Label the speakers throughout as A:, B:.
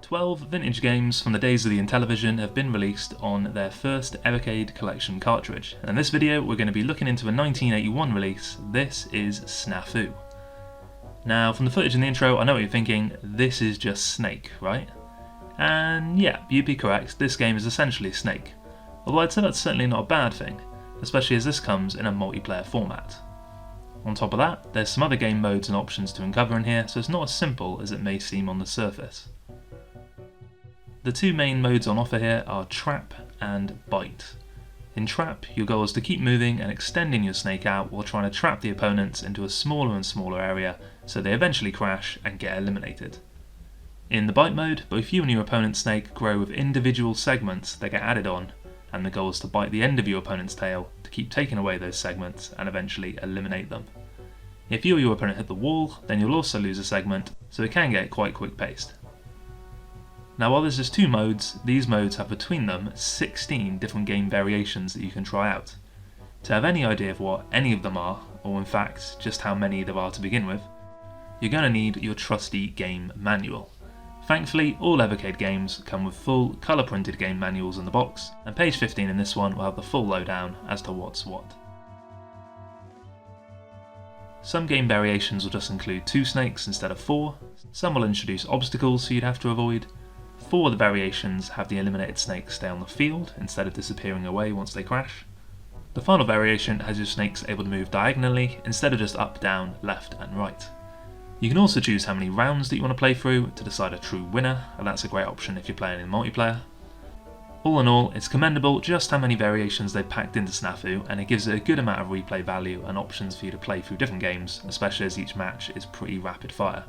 A: 12 vintage games from the days of the Intellivision have been released on their first Evercade Collection cartridge, and in this video we're going to be looking into a 1981 release. This is Snafu. Now, from the footage in the intro, I know what you're thinking, this is just Snake, right? And yeah, you'd be correct, this game is essentially Snake. Although I'd say that's certainly not a bad thing, especially as this comes in a multiplayer format. On top of that, there's some other game modes and options to uncover in here, so it's not as simple as it may seem on the surface. The two main modes on offer here are Trap and Bite. In Trap, your goal is to keep moving and extending your snake out while trying to trap the opponents into a smaller and smaller area so they eventually crash and get eliminated. In the Bite mode, both you and your opponent's snake grow with individual segments that get added on, and the goal is to bite the end of your opponent's tail to keep taking away those segments and eventually eliminate them. If you or your opponent hit the wall, then you'll also lose a segment, so it can get quite quick paced. Now, while there's just two modes, these modes have between them 16 different game variations that you can try out. To have any idea of what any of them are, or in fact just how many there are to begin with, you're going to need your trusty game manual. Thankfully, all Evercade games come with full colour printed game manuals in the box, and page 15 in this one will have the full lowdown as to what's what. Some game variations will just include 2 snakes instead of 4, some will introduce obstacles so you'd have to avoid. 4 of the variations have the eliminated snakes stay on the field instead of disappearing away once they crash. The final variation has your snakes able to move diagonally instead of just up, down, left and right. You can also choose how many rounds that you want to play through to decide a true winner, and that's a great option if you're playing in multiplayer. All in all, it's commendable just how many variations they've packed into Snafu, and it gives it a good amount of replay value and options for you to play through different games, especially as each match is pretty rapid fire.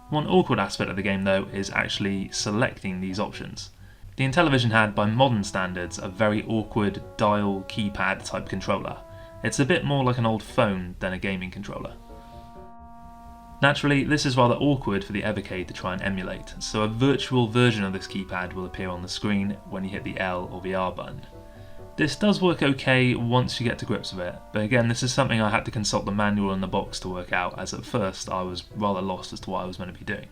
A: One awkward aspect of the game though is actually selecting these options. The Intellivision had, by modern standards, a very awkward dial keypad type controller. It's a bit more like an old phone than a gaming controller. Naturally, this is rather awkward for the Evercade to try and emulate, so a virtual version of this keypad will appear on the screen when you hit the L or the R button. This does work okay once you get to grips with it, but again this is something I had to consult the manual in the box to work out, as at first I was rather lost as to what I was meant to be doing.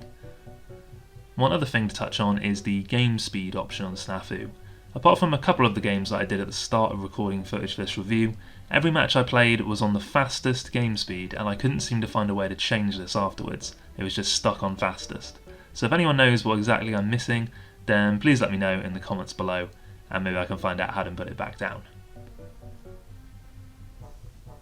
A: One other thing to touch on is the game speed option on Snafu. Apart from a couple of the games that I did at the start of recording footage for this review, every match I played was on the fastest game speed and I couldn't seem to find a way to change this afterwards. It was just stuck on fastest. So if anyone knows what exactly I'm missing, then please let me know in the comments below, and maybe I can find out how to put it back down.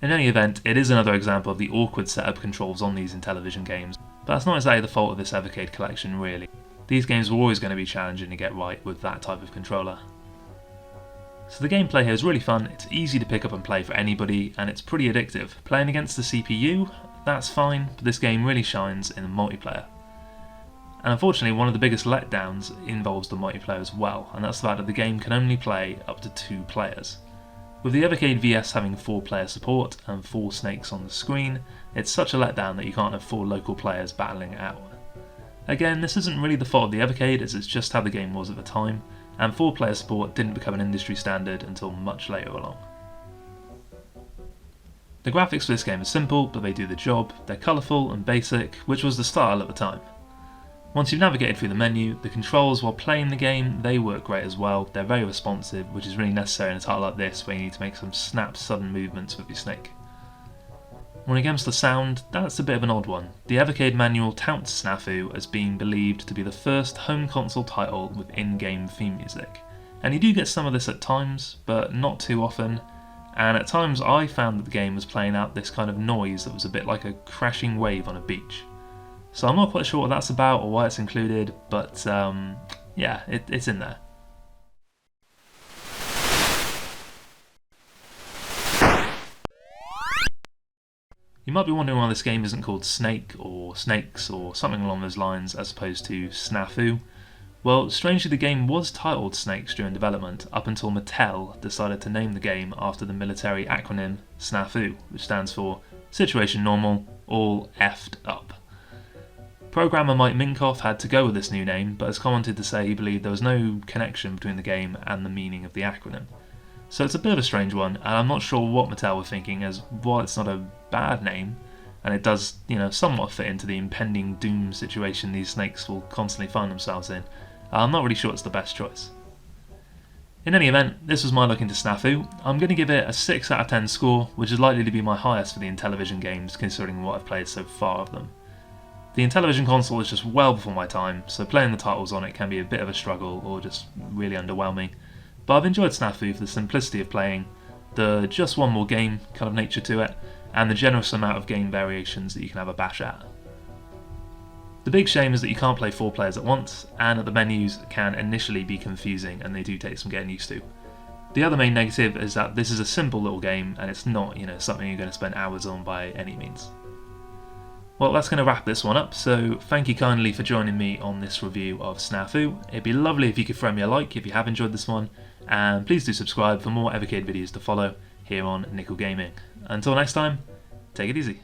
A: In any event, it is another example of the awkward setup controls on these Intellivision games, but that's not exactly the fault of this Evercade collection really. These games were always going to be challenging to get right with that type of controller. So the gameplay here is really fun, it's easy to pick up and play for anybody, and it's pretty addictive. Playing against the CPU, that's fine, but this game really shines in the multiplayer. And unfortunately, one of the biggest letdowns involves the multiplayer as well, and that's the fact that the game can only play up to 2 players. With the Evercade VS having 4-player support and 4 snakes on the screen, it's such a letdown that you can't have 4 local players battling it out. Again, this isn't really the fault of the Evercade, as it's just how the game was at the time, and 4-player support didn't become an industry standard until much later along. The graphics for this game are simple, but they do the job. They're colourful and basic, which was the style at the time. Once you've navigated through the menu, the controls while playing the game, they work great as well. They're very responsive, which is really necessary in a title like this where you need to make some snap sudden movements with your snake. When it comes to sound, that's a bit of an odd one. The Evercade manual touts Snafu as being believed to be the first home console title with in-game theme music. And you do get some of this at times, but not too often, and at times I found that the game was playing out this kind of noise that was a bit like a crashing wave on a beach. So I'm not quite sure what that's about or why it's included, but yeah, it's in there. You might be wondering why this game isn't called Snake or Snakes or something along those lines as opposed to Snafu. Well, strangely the game was titled Snakes during development up until Mattel decided to name the game after the military acronym Snafu, which stands for Situation Normal, All Effed Up. Programmer Mike Minkoff had to go with this new name, but has commented to say he believed there was no connection between the game and the meaning of the acronym. So it's a bit of a strange one, and I'm not sure what Mattel were thinking, as while it's not a bad name, and it does, somewhat fit into the impending doom situation these snakes will constantly find themselves in. I'm not really sure it's the best choice. In any event, this was my look into Snafu. I'm going to give it a 6 out of 10 score, which is likely to be my highest for the Intellivision games considering what I've played so far of them. The Intellivision console is just well before my time, so playing the titles on it can be a bit of a struggle or just really underwhelming, but I've enjoyed Snafu for the simplicity of playing, the just one more game kind of nature to it, and the generous amount of game variations that you can have a bash at. The big shame is that you can't play 4 players at once, and that the menus can initially be confusing and they do take some getting used to. The other main negative is that this is a simple little game and it's not, something you're going to spend hours on by any means. Well, that's going to wrap this one up, so thank you kindly for joining me on this review of Snafu. It'd be lovely if you could throw me a like if you have enjoyed this one, and please do subscribe for more Evercade videos to follow here on Nickel Gaming. Until next time, take it easy.